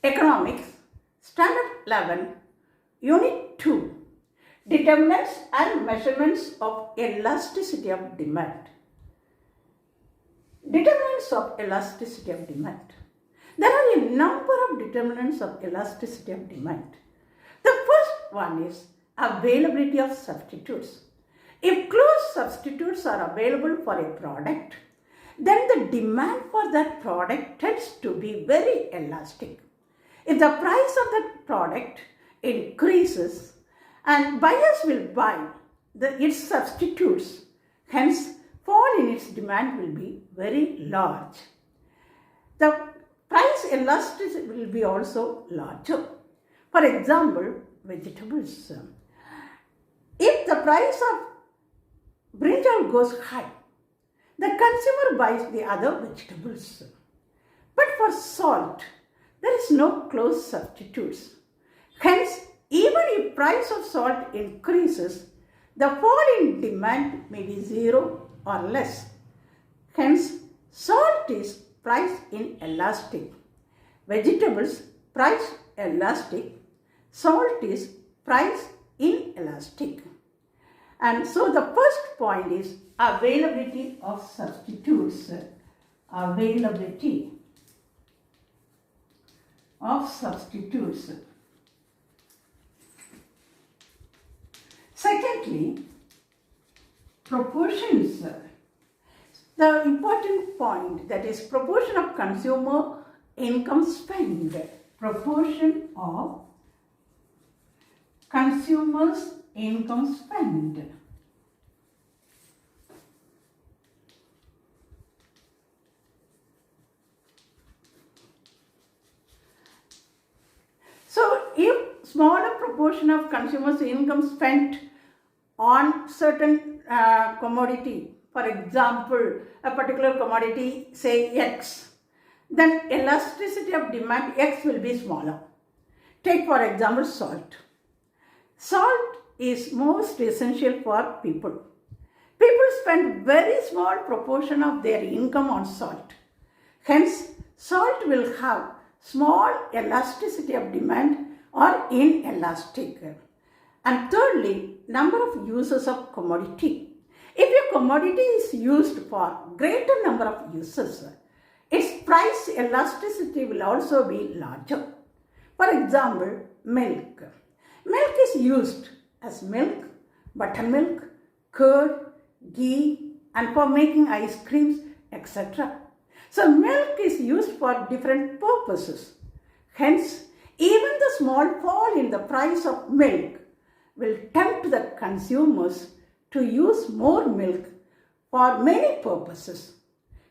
Economics, Standard 11, Unit 2, Determinants and Measurements of Elasticity of Demand. Determinants of elasticity of demand. There are a number of determinants of elasticity of demand. The first one is availability of substitutes. If close substitutes are available for a product, then the demand for that product tends to be very elastic. If the price of that product increases and buyers will buy its substitutes, hence fall in its demand will be very large. The price elasticity will be also larger. For example, vegetables. If the price of brinjal goes high, the consumer buys the other vegetables. But for salt, there is no close substitutes. Hence, even if price of salt increases, the fall in demand may be zero or less. Hence, salt is price inelastic. Vegetables price elastic. Salt is price inelastic. And so the first point is availability of substitutes. Availability of substitutes. Secondly, proportions. The important point, that is proportion of consumer income spent. Proportion of consumers' income spent. So, if smaller proportion of consumers' income spent on certain commodity, for example, a particular commodity, say X, then elasticity of demand X will be smaller. Take for example salt. Salt is most essential for people. People spend very small proportion of their income on salt. Hence, salt will have small elasticity of demand or inelastic. And thirdly, number of uses of commodity. If your commodity is used for greater number of uses, its price elasticity will also be larger. For example, milk. Milk is used as milk, buttermilk, curd, ghee, and for making ice creams, etc. So milk is used for different purposes. Hence, even the small fall in the price of milk will tempt the consumers to use more milk for many purposes.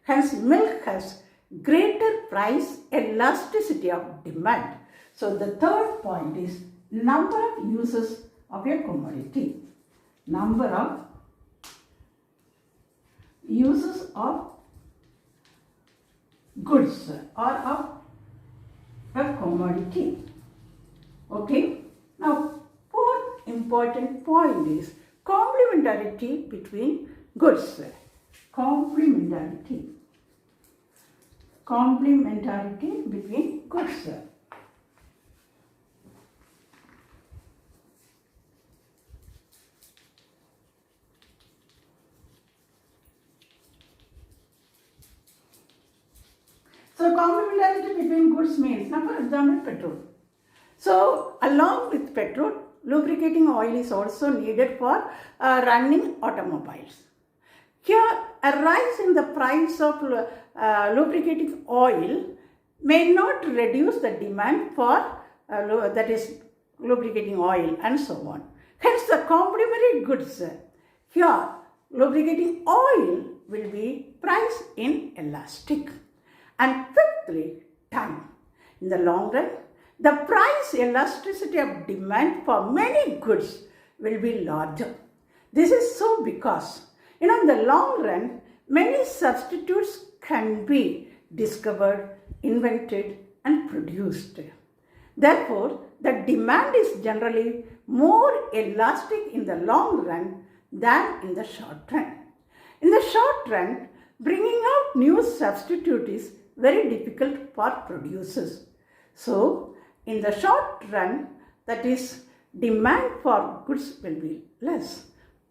Hence, milk has greater price elasticity of demand. So, the third point is number of uses of a commodity. Number of uses of goods or of a commodity. Okay. Now, fourth important point is complementarity between goods. Complementarity between goods. So, complementarity between goods means, now for example, petrol. So, along with petrol, lubricating oil is also needed for running automobiles. Here, a rise in the price of lubricating oil may not reduce the demand for that is lubricating oil and so on. Hence, the complementary goods here, lubricating oil will be price inelastic. And fifthly, time. In the long run, the price elasticity of demand for many goods will be larger. This is so because, in the long run, many substitutes can be discovered, invented, and produced. Therefore, the demand is generally more elastic in the long run than in the short run. In the short run, bringing out new substitute is very difficult for producers. So, in the short run, that is, demand for goods will be less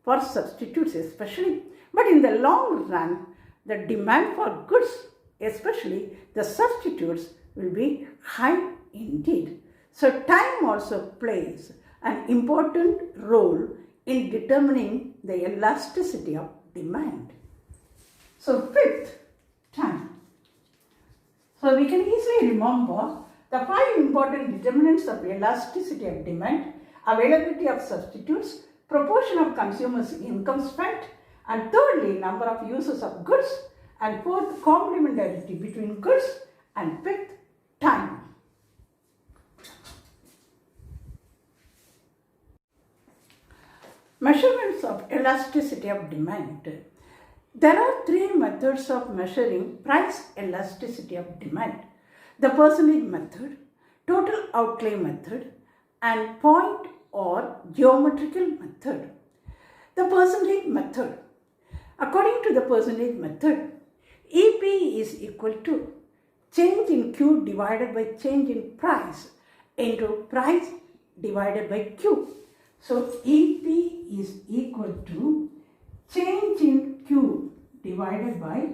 for substitutes especially. But in the long run, the demand for goods, especially the substitutes, will be high indeed. So, time also plays an important role in determining the elasticity of demand. So, fifth, time. So, we can easily remember the 5 important determinants of elasticity of demand: availability of substitutes, proportion of consumers' income spent, and thirdly, number of uses of goods, and fourth, complementarity between goods, and fifth, time. Measurements of elasticity of demand. There are 3 methods of measuring price elasticity of demand: the percentage method, total outlay method, and point or geometrical method. The percentage method. According to the percentage method, EP is equal to change in Q divided by change in price into price divided by Q. So, EP is equal to change in Q divided by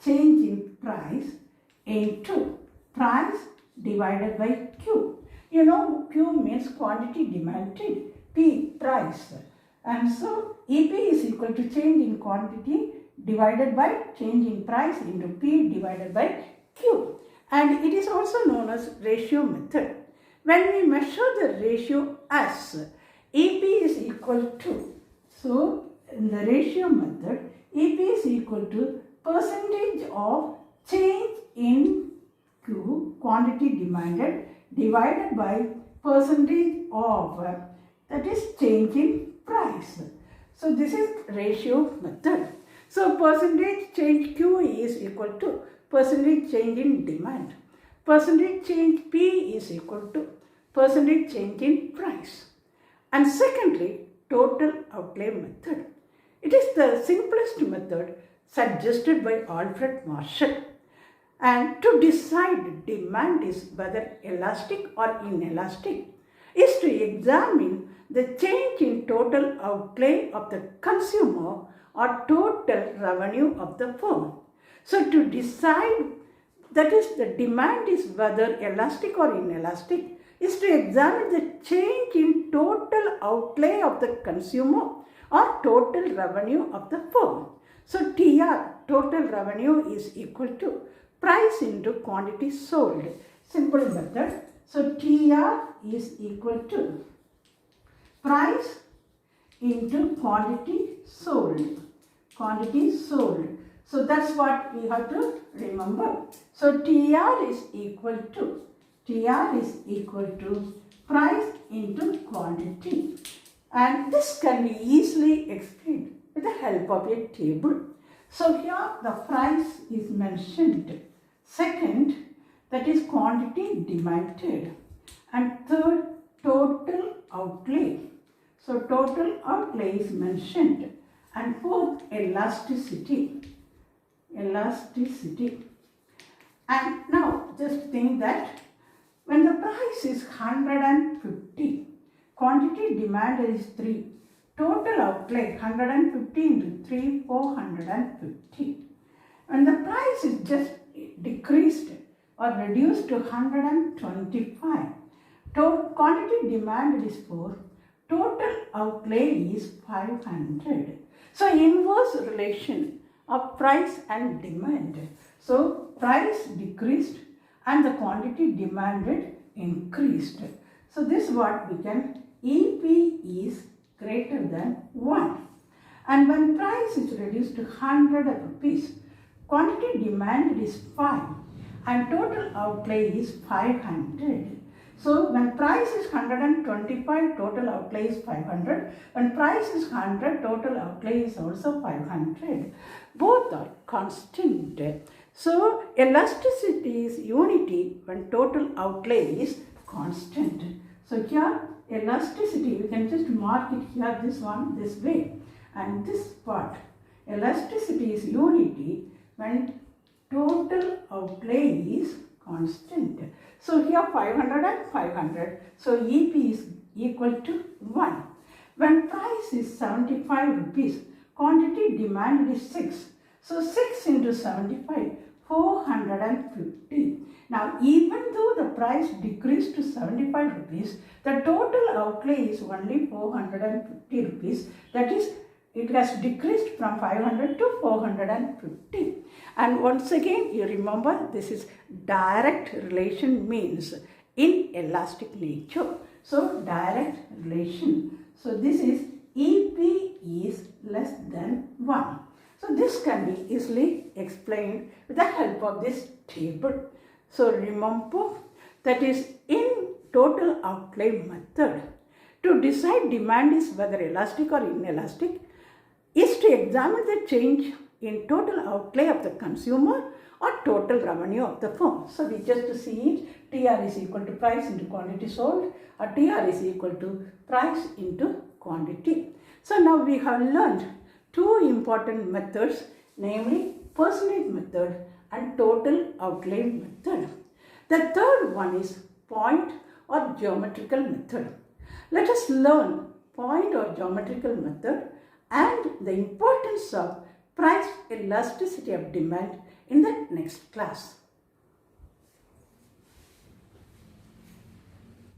change in price into price divided by Q. You know, Q means quantity demanded, P price. And so, EP is equal to change in quantity divided by change in price into P divided by Q. And it is also known as ratio method. When we measure the ratio as EP is equal to, so in the ratio method, EP is equal to percentage of change in Q, quantity demanded, divided by percentage of, that is change in price. So this is ratio method. So percentage change Q is equal to percentage change in demand. Percentage change P is equal to percentage change in price. And secondly, total outlay method. It is the simplest method suggested by Alfred Marshall. And to decide demand is whether elastic or inelastic is to examine the change in total outlay of the consumer or total revenue of the firm. So to decide, that is, the demand is whether elastic or inelastic, is to examine the change in total outlay of the consumer or total revenue of the firm. So TR, total revenue, is equal to price into quantity sold. Simple method. So TR is equal to price into quantity sold. Quantity sold. So that's what we have to remember. So TR is equal to price into quantity. And this can be easily explained with the help of a table. So here the price is mentioned. Second, that is quantity demanded. And third, total outlay. So total outlay is mentioned. And fourth, elasticity. Elasticity. And now just think that when the price is 150, quantity demanded is 3. Total outlay 150 into 3, 450. When the price is just decreased or reduced to 125, quantity demanded is 4. Total outlay is 500. So inverse relation of price and demand. So price decreased and the quantity demanded increased. So this is what we can, EP is greater than 1. And when price is reduced to 100 rupees, quantity demanded is 5 and total outlay is 500. So when price is 125, total outlay is 500. When price is 100, total outlay is also 500. Both are constant. So elasticity is unity when total outlay is constant. So here elasticity, we can just mark it here, this one, this way. And this part, elasticity is unity when total outlay is constant. So here 500 and 500. So EP is equal to 1. When price is 75 rupees, quantity demand is 6. So 6 into 75, 450. Now even though the price decreased to 75 rupees, the total outlay is only 450 rupees. That is, it has decreased from 500 to 450. And once again, you remember this is direct relation means in elastic nature. So direct relation. So this is EP is less than 1. So this can be easily explained with the help of this table. So remember that is in total outlay method. To decide demand is whether elastic or inelastic is to examine the change in total outlay of the consumer or total revenue of the firm. So we just see it, TR is equal to price into quantity sold, or TR is equal to price into quantity. So now we have learned two important methods, namely percentage method and total outlay method. The third one is point or geometrical method. Let us learn point or geometrical method and the importance of price elasticity of demand in the next class.